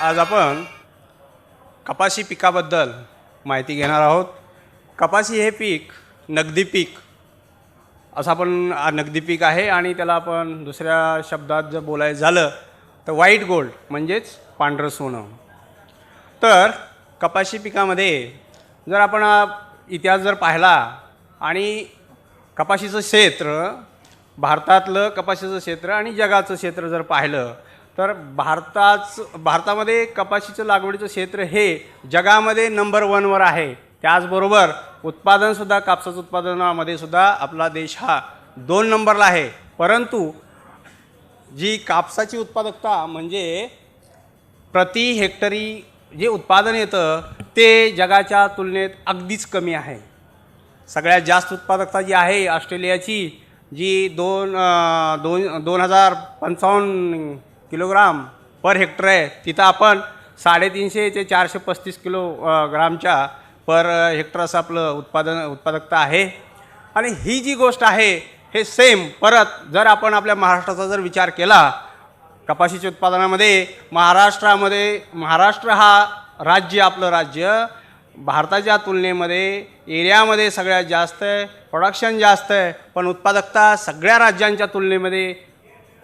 आज आपण कपाशी पिकाबद्दल माहिती घेणार आहोत। कपाशी हे पीक नगदी पीक असं आपण नगदी पीक आहे आणि त्याला आपण दुसऱ्या शब्दात जर बोलायचं झालं तर व्हाईट गोल्ड म्हणजेच पांढरं सोनं। तर कपाशी पिकामध्ये जर आपण इतिहास जर पाहिला आणि कपाशीचं क्षेत्र भारतातलं कपाशीचं क्षेत्र आणि जगाचं क्षेत्र जर पाहिलं तर भारतामध्ये कपाशीचं लागवडीचं क्षेत्र हे जगामध्ये नंबर 1 वर आहे। त्याचबरोबर उत्पादनसुद्धा कापसाचं उत्पादनामध्ये सुद्धा आपला देश हा 2 नंबरला आहे। परंतु जी कापसाची उत्पादकता म्हणजे प्रति हेक्टरी जे उत्पादन येतं ते जगाच्या तुलनेत अगदीच कमी आहे। सगळ्यात जास्त उत्पादकता जी आहे ऑस्ट्रेलियाची जी 2055 किलोग्राम पर हेक्टर आहे, तिथं आपण 350 ते 435 किलोग्रामच्या पर हेक्टर असं आपलं उत्पादकता आहे। आणि ही जी गोष्ट आहे हे सेम परत जर आपण आपल्या महाराष्ट्राचा जर विचार केला कपाशीच्या उत्पादनामध्ये महाराष्ट्र हा राज्य आपलं राज्य भारताच्या तुलनेमध्ये एरियामध्ये सगळ्यात जास्त आहे, प्रोडक्शन जास्त आहे, पण उत्पादकता सगळ्या राज्यांच्या तुलनेमध्ये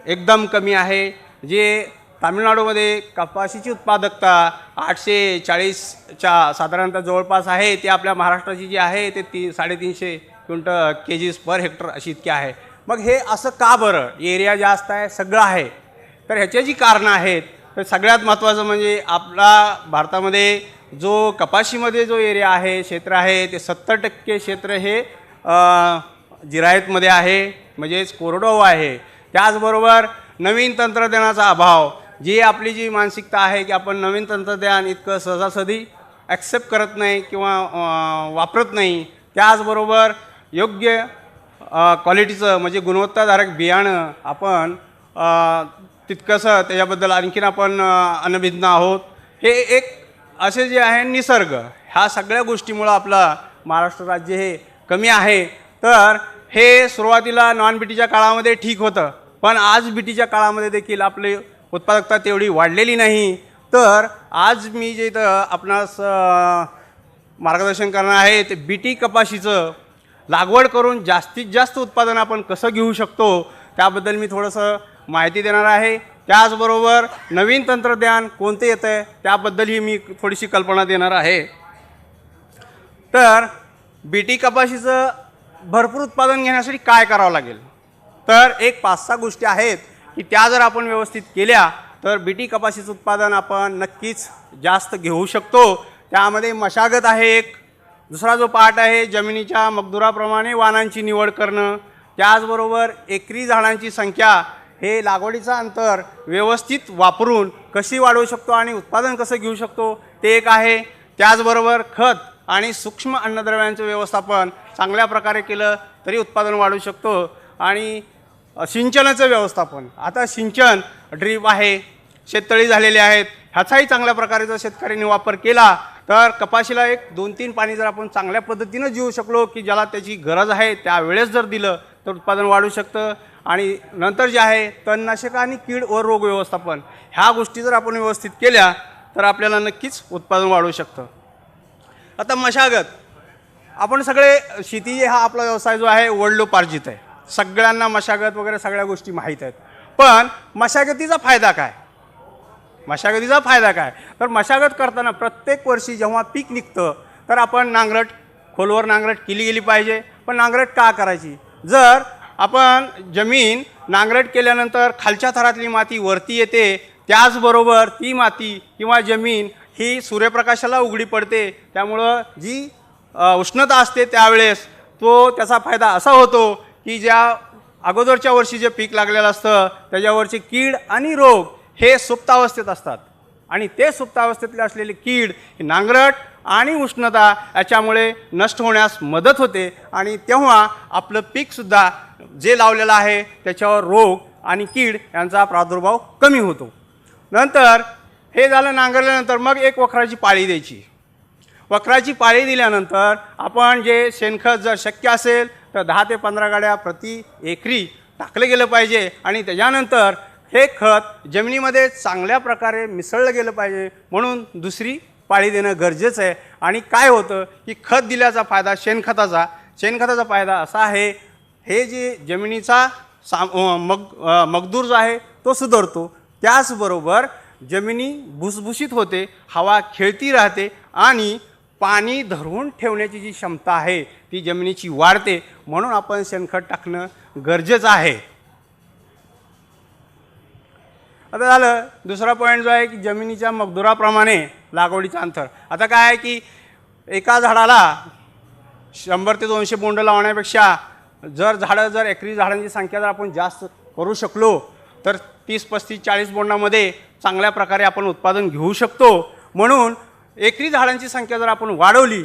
एकदम कमी आहे। जे तामिळनाडूमध्ये कपाशीची उत्पादकता 840च्या साधारणतः जवळपास आहे, ते आपल्या महाराष्ट्राची जी आहे ते 350 केजीस पर हेक्टर अशी इतकी आहे। मग हे असं का बरं? एरिया जास्त आहे, सगळं आहे, तर ह्याची जी कारणं आहेत तर सगळ्यात महत्त्वाचं म्हणजे आपला भारतामध्ये जो कपाशीमध्ये जो एरिया आहे क्षेत्र आहे ते 70% क्षेत्र हे जिरायतमध्ये आहे म्हणजेच कोरडवाहू आहे। त्याचबरोबर नवीन तंत्रज्ञानाचा अभाव, जी आपली जी मानसिकता आहे की आपण नवीन तंत्रज्ञान इतकं सहजासहजी ॲक्सेप्ट करत नाही किंवा वापरत नाही। त्याचबरोबर योग्य क्वालिटीचं म्हणजे गुणवत्ताधारक बियाणं आपण तितकंसं त्याच्याबद्दल आणखीन आपण अनभिज्ञ आहोत। हे एक असे जे आहे निसर्ग ह्या सगळ्या गोष्टीमुळं आपलं महाराष्ट्र राज्य हे कमी आहे। तर हे सुरुवातीला नॉन बीटीच्या काळामध्ये ठीक होतं, पण आज बीटीच्या काळामध्ये देखील आपली उत्पादकता तेवढी वाढलेली नाही। तर आज मी जे इथं आपणास मार्गदर्शन करणार आहे ते बीटी कपाशीचं लागवड करून जास्तीत जास्त उत्पादन आपण कसं घेऊ शकतो त्याबद्दल मी थोडंसं माहिती देणार आहे। त्याचबरोबर नवीन तंत्रज्ञान कोणते येतं आहे त्याबद्दलही मी थोडीशी कल्पना देणार आहे। तर बीटी कपाशीचं भरपूर उत्पादन घेण्यासाठी काय करावं लागेल? तर एक 5-6 गोष्टी आहेत की त्या जर आपण व्यवस्थित केल्या तर बीटी कपाशीचं उत्पादन आपण नक्कीच जास्त घेऊ शकतो। त्यामध्ये मशागत आहे एक, दुसरा जो पार्ट आहे जमिनीच्या मगदुराप्रमाणे वाणांची निवड करणं, त्याचबरोबर एकरी झाडांची संख्या, हे लागवडीचं अंतर व्यवस्थित वापरून कशी वाढवू शकतो आणि उत्पादन कसं घेऊ शकतो ते एक आहे। त्याचबरोबर खत आणि सूक्ष्म अन्नद्रव्यांचं व्यवस्थापन चांगल्या प्रकारे केलं तरी उत्पादन वाढू शकतो। आणि सिंचनाचं व्यवस्थापन, आता सिंचन ड्रीप आहे, शेततळी झालेले आहेत, ह्याचाही चांगल्या प्रकारे जर शेतकऱ्यांनी वापर केला तर कपाशीला 1-2-3 पाणी जर आपण चांगल्या पद्धतीनं देऊ शकलो की ज्याला त्याची गरज आहे त्यावेळेस जर दिलं तर उत्पादन वाढू शकतं। आणि नंतर जे आहे तणनाशक आणि कीड व रोग व्यवस्थापन, ह्या गोष्टी जर आपण व्यवस्थित केल्या तर आपल्याला नक्कीच उत्पादन वाढू शकतं। आता मशागत, आपण सगळे शेती हा आपला व्यवसाय जो आहे वडिलोपार्जित आहे, सगळ्यांना मशागत वगैरे सगळ्या गोष्टी माहीत आहेत, पण मशागतीचा फायदा काय? मशागतीचा फायदा काय? तर मशागत करताना प्रत्येक वर्षी जेव्हा पीक निघतं तर आपण खोलवर नांगरट केली गेली पाहिजे। पण नांगरट का करायची? जर आपण जमीन नांगरट केल्यानंतर खालच्या थरातली माती वरती येते, त्याचबरोबर ती माती किंवा जमीन ही सूर्यप्रकाशाला उघडी पडते, त्यामुळं जी उष्णता असते त्यावेळेस त्याचा फायदा असा होतो की ज्या अगोदरच्या वर्षी जे पीक लागलेलं असतं त्याच्यावरचे कीड आणि रोग हे सुप्तावस्थेत असतात आणि ते सुप्तावस्थेतले असलेले कीड नांगरट आणि उष्णता याच्यामुळे नष्ट होण्यास मदत होते आणि तेव्हा आपलं पीकसुद्धा जे लावलेलं आहे त्याच्यावर रोग आणि कीड यांचा प्रादुर्भाव कमी होतो। नंतर हे झालं नांगरल्यानंतर मग एक वखराची पाळी द्यायची। वखराची पाळी दिल्यानंतर आपण जे शेणखत जर शक्य असेल तर 10 ते 15 गाड्या प्रति एकरी टाकले गेलं पाहिजे आणि त्याच्यानंतर हे खत जमिनीमध्ये चांगल्या प्रकारे मिसळलं गेलं पाहिजे, म्हणून दुसरी पाळी देणं गरजेचं आहे. आणि काय होतं की खत दिल्याचा फायदा शेणखताचा फायदा असा आहे, हे जे जमिनीचा मगदूर जो आहे तो सुधारतो, त्याचबरोबर जमिनी भुसभुशीत होते, हवा खेळती राहते आणि पाणी धरून ठेवण्याची जी क्षमता आहे ती जमिनीची वाढते. म्हणून आपण शेणखत टाकणं गरजेचं आहे. आता झालं दुसरा पॉईंट जो आहे की जमिनीच्या मगदुराप्रमाणे लागवडीचं अंतर. आता काय आहे की एका झाडाला 100 ते 200 बोंड लावण्यापेक्षा जर एकरी झाडांची संख्या जर आपण जास्त करू शकलो तर 30, 35, 40 बोंडामध्ये चांगल्या प्रकारे आपण उत्पादन घेऊ शकतो. म्हणून एकरी झाडांची संख्या जर आपण वाढवली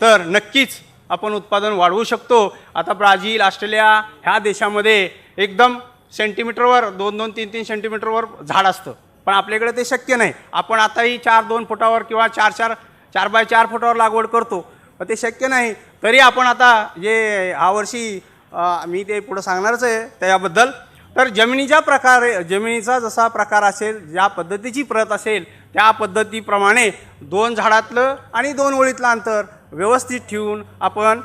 तर नक्कीच आपण उत्पादन वाढवू शकतो. आता ब्राझील, ऑस्ट्रेलिया ह्या देशामध्ये एकदम सेंटीमीटरवर 2-2, 3-3 सेंटीमीटरवर झाड असतं, पण आपल्याकडे ते शक्य नाही. आपण आताही 4-2 फुटावर किंवा 4x4 फुटावर लागवड करतो, पण ते शक्य नाही. तरी आपण आता जे यावर्षी मी ते पुढं सांगणारच आहे त्याबद्दल. तर जमिनीचा जसा प्रकार असेल, ज्या पद्धतीची प्रत असेल त्या पद्धतीप्रमाणे 2 झाडातलं आणि 2 ओळीतलं अंतर व्यवस्थित ठेवून आपण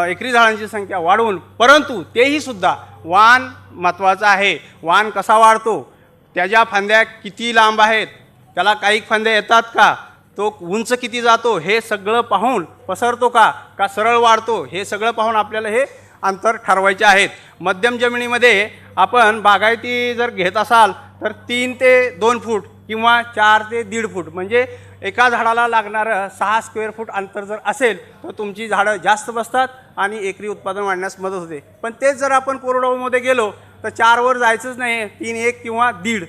एकरी झाडांची संख्या वाढवून, परंतु तेही सुद्धा वाण महत्त्वाचं आहे. वाण कसा वाढतो, त्याच्या फांद्या किती लांब आहेत, त्याला काही फांद्या येतात का, तो उंच किती जातो, हे सगळं पाहून पसरतो का सरळ वाढतो, हे सगळं पाहून आपल्याला हे अंतर ठरवायचे आहेत. मध्यम जमिनीमध्ये आपण बागायती जर घेत असाल तर 3 ते 2 फूट किंवा 4 ते 1.5 फूट म्हणजे एका झाडाला लागणारं 6 स्क्वेअर फूट अंतर जर असेल तर तुमची झाडं जास्त बसतात आणि एकरी उत्पादन वाढण्यास मदत होते. पण तेच जर आपण कोरडवाहूमध्ये गेलो तर 4 वर जायचंच नाही, 3, 1 किंवा 1.5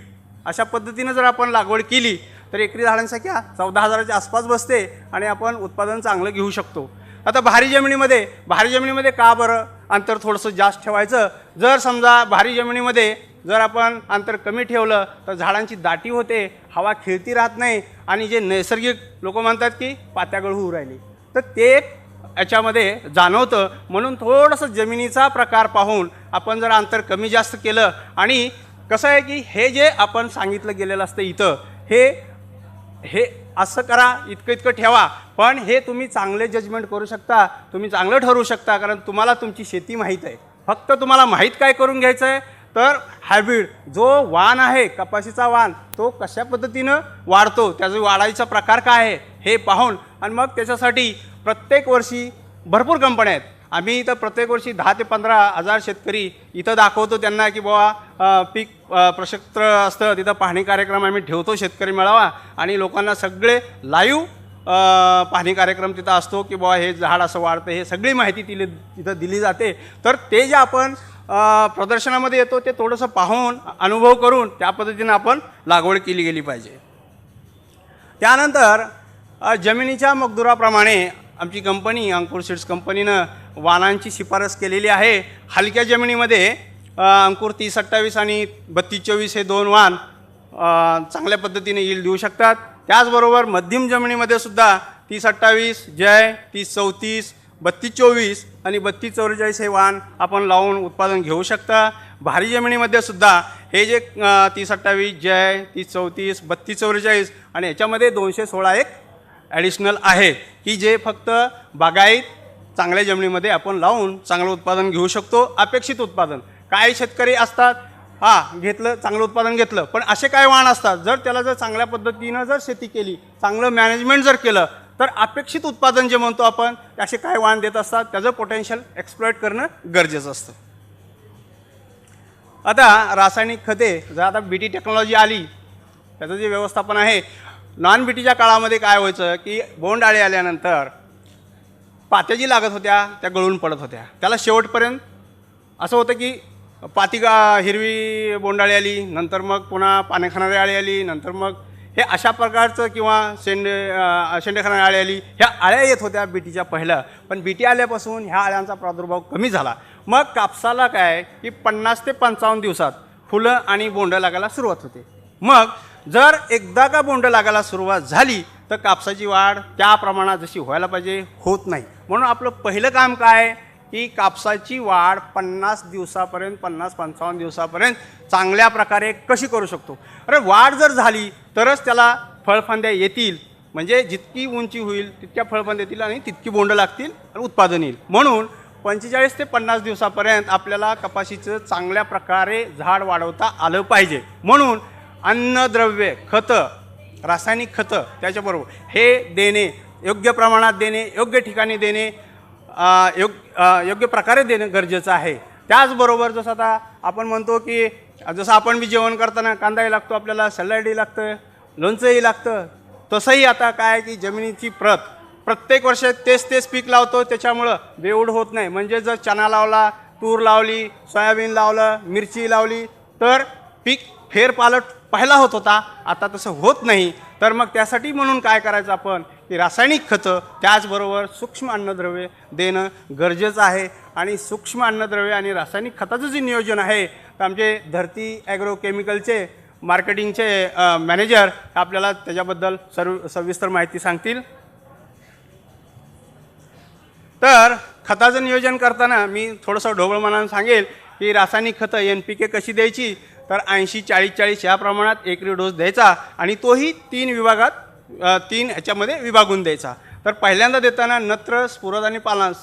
अशा पद्धतीनं जर आपण लागवड केली तर एकरी झाडांची संख्या 14,000च्या आसपास बसते आणि आपण उत्पादन चांगलं घेऊ शकतो. आता भारी जमिनीमध्ये का बरं अंतर थोडंसं जास्त ठेवायचं. जर समजा भारी जमिनीमध्ये जर आपण अंतर कमी ठेवलं तर झाडांची दाटी होते, हवा खेळती राहत नाही आणि जे नैसर्गिक लोक म्हणतात की पात्यागळ होऊ राहिली, तर ते याच्यामध्ये जाणवतं. म्हणून थोडंसं जमिनीचा प्रकार पाहून आपण जर अंतर कमी जास्त केलं, आणि कसं आहे की हे जे आपण सांगितलं गेलेलं असतं इथं, हे असं करा, इतकं ठेवा, पण हे तुम्ही चांगले जजमेंट करू शकता, तुम्ही चांगलं ठरवू शकता, कारण तुम्हाला तुमची शेती माहीत आहे. फक्त तुम्हाला माहीत काय करून घ्यायचं आहे तर हायब्रिड जो वाण आहे, कपाशीचा वाण, तो कशा पद्धतीनं वाढतो, त्याचा वाढायचा प्रकार काय आहे हे पाहून, आणि मग त्याच्यासाठी प्रत्येक वर्षी भरपूर कंपन्या आहेत. आम्ही इथं प्रत्येक वर्षी 10 ते 15,000 शेतकरी इथं दाखवतो त्यांना की बाबा पीक प्रक्षेत्र असतं, तिथं पाहणी कार्यक्रम आम्ही ठेवतो, शेतकरी मेळावा, आणि लोकांना सगळे लाईव्ह पाहणी कार्यक्रम तिथं असतो की बाबा हे झाड असं वाढतं, हे सगळी माहिती तिथं दिली जाते. तर ते जे आपण प्रदर्शनामध्ये येतो ते थोडंसं पाहून अनुभव करून त्या पद्धतीनं आपण लागवड केली गेली पाहिजे. त्यानंतर जमिनीच्या मगदुराप्रमाणे आमची कंपनी अंकुर सीड्स कंपनीनं वाणांची शिफारस केलेली आहे. हलक्या जमिनीमध्ये अंकुर 30-28 आणि 32-24 हे 2 वाण चांगल्या पद्धतीने यील्ड देऊ शकतात. त्याचबरोबर मध्यम जमिनीमध्ये सुद्धा 30-28 जय, 30-34, 32-24 आणि 32-44 हे वाण आपण लावून उत्पादन घेऊ शकता. भारी जमिनीमध्ये सुद्धा हे जे 30-28 जय, 30-34, 32-44 आणि याच्यामध्ये 216 एक ॲडिशनल आहे की जे फक्त बागायत चांगल्या जमिनीमध्ये आपण लावून चांगलं उत्पादन घेऊ शकतो. अपेक्षित उत्पादन, काही शेतकरी असतात घेतलं, चांगलं उत्पादन घेतलं, पण असे काय वाण असतात जर त्याला जर चांगल्या पद्धतीनं जर शेती केली, चांगलं मॅनेजमेंट जर केलं तर अपेक्षित उत्पादन जे म्हणतो आपण, असे काय वाण देत असतात, त्याचं पोटेन्शियल एक्सप्लॉइट करणं गरजेचं असतं. आता रासायनिक खते, जर आता बीटी टेक्नॉलॉजी आली, त्याचं जे व्यवस्थापन आहे, नॉन बीटीच्या काळामध्ये काय व्हायचं की बोंडआळी आल्यानंतर पात्या जी लागत होत्या त्या गळून पडत होत्या. त्याला शेवटपर्यंत असं होतं की हिरवी बोंडाळी आली, नंतर मग पुन्हा पाने खाणारी आळी आली, नंतर मग हे अशा प्रकारचं किंवा शेंडे खाणारी आळी आली, ह्या आळ्या येत होत्या बीटीच्या पहिल्या. पण बीटी आल्यापासून ह्या आळ्यांचा प्रादुर्भाव कमी झाला. मग कापसाला काय की 50 ते 55 दिवसात फुलं आणि बोंडं लागायला सुरुवात होते. मग जर एकदा का बोंडं लागायला सुरुवात झाली तर कापसाची वाढ त्या प्रमाणात जशी व्हायला पाहिजे होत नाही. म्हणून आपलं पहिलं काम काय की कापसाची वाढ 50 दिवसापर्यंत 50-55 दिवसापर्यंत चांगल्या प्रकारे कशी करू शकतो. अरे वाढ जर झाली तरच त्याला फळफांद्या येतील, म्हणजे जितकी उंची होईल तितक्या फळफांद्या येतील आणि तितकी बोंड लागतील आणि उत्पादन येईल. म्हणून 45 ते 50 दिवसापर्यंत आपल्याला कपाशीचं चांगल्या प्रकारे झाड वाढवता आलं पाहिजे. म्हणून अन्नद्रव्ये, खतं, रासायनिक खतं त्याच्याबरोबर हे देणे, योग्य प्रमाणात देणे, योग्य ठिकाणी देणे, योग्य प्रकारे देणं गरजेचं आहे. त्याचबरोबर जसं आता आपण म्हणतो की जसं आपण बी जेवण करताना कांदाही लागतो, आपल्याला सॅलडही लागतं, लोणचंही लागतं, तसंही आता काय की जमिनीची प्रत्येक वर्षी तेच पीक लावतो, त्याच्यामुळं बेऊड होत नाही. म्हणजे जर चणा लावला, तूर लावली, सोयाबीन लावलं, मिरची लावली तर पीक फेरपालट पहिला होत होता, आता तसं होत नाही. तर मग त्यासाठी म्हणून काय करायचं आपण की रासायनिक खतं त्याचबरोबर सूक्ष्म अन्नद्रव्ये देणं गरजेचं आहे. आणि सूक्ष्म अन्नद्रव्ये आणि रासायनिक खताचं जे नियोजन आहे तर आमचे धरती ॲग्रो केमिकलचे मार्केटिंगचे मॅनेजर आपल्याला त्याच्याबद्दल सविस्तर माहिती सांगतील. तर खताचं नियोजन करताना मी थोडंसं ढोबळमानानं सांगेल की रासायनिक खतं NPK कशी द्यायची तर 80-40-40 या प्रमाणात एकरी डोस द्यायचा आणि तोही 3 विभागात 3 ह्याच्यामध्ये विभागून द्यायचा. तर पहिल्यांदा देताना नत्र, स्फुरद आणि पालांस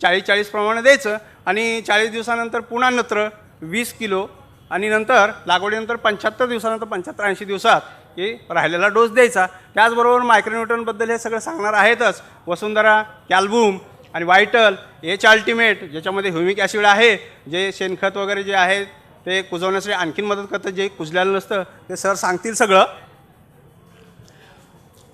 40-40 प्रमाणे द्यायचं आणि 40 दिवसानंतर पुन्हा नत्र 20 किलो आणि नंतर लागवडीनंतर 75 दिवसानंतर 75-80 दिवसात हे राहिलेला डोस द्यायचा. त्याचबरोबर मायक्रोन्यूट्रनबद्दल हे सगळं सांगणार आहेतच. वसुंधरा, कॅल्बूम आणि व्हायटल, एच अल्टिमेट ज्याच्यामध्ये ह्युमिक ॲसिड आहे, जे शेणखत वगैरे जे आहे ते कुजवण्यासाठी आणखीन मदत करतं, जे कुजलेलं नसतं ते सर सांगतील सगळं.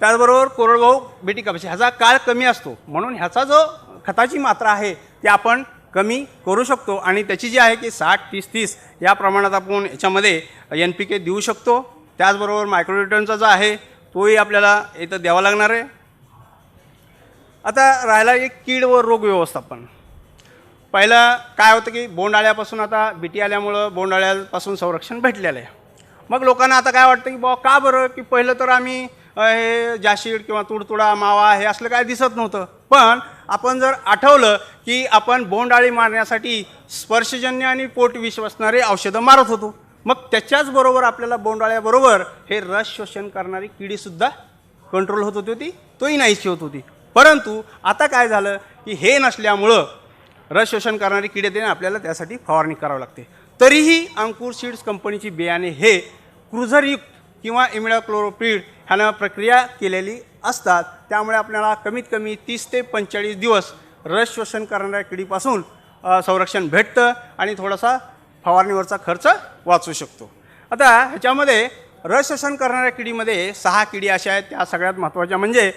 त्याचबरोबर कोरडवाहू बेटी कपाशी ह्याचा काळ कमी असतो, म्हणून ह्याचा जो खताची मात्रा आहे ती आपण कमी करू शकतो आणि त्याची जी आहे की 60-30-30 या प्रमाणात आपण याच्यामध्ये NPK देऊ शकतो. त्याचबरोबर मायक्रोन्यूट्रनचा जो आहे तोही आपल्याला इथं द्यावा लागणार आहे. आता राहिला एक कीड व रोग व्यवस्थापन. पहिलं काय होतं की बोंडआळ्यापासून आता बीटी आल्यामुळं बोंडआळ्यापासून संरक्षण भेटलेलं आहे. मग लोकांना आता काय वाटतं की बाबा का बरं की पहिलं तर आम्ही हे जाशीड किंवा तुडतुडा, मावा हे असलं काय दिसत नव्हतं. पण आपण जर आठवलं की आपण बोंडआळी मारण्यासाठी स्पर्शजन्य आणि पोटविष असणारे औषधं मारत होतो. मग त्याच्याचबरोबर आपल्याला बोंडआळ्याबरोबर हे रस शोषण करणारी किडीसुद्धा कंट्रोल होत होती, तोही नाहीशी होत होती. परंतु आता काय झालं की हे नसल्यामुळं रस शोषण करणारी किडे देणे आपल्याला त्यासाठी फवारणी करावी लागते. तरीही अंकुर सीड्स कंपनीची बियाणे हे क्रुझरयुक्त किंवा इमिडाक्लोप्रिड ह्यानं प्रक्रिया केलेली असतात. त्यामुळे आपल्याला कमीत कमी 30 ते 45 दिवस रस शोषण करणाऱ्या किडीपासून संरक्षण भेटतं आणि थोडासा फवारणीवरचा खर्च वाचू शकतो. आता ह्याच्यामध्ये रस शोषण करणाऱ्या किडीमध्ये 6 किडी अशा आहेत. त्या सगळ्यात महत्त्वाच्या म्हणजे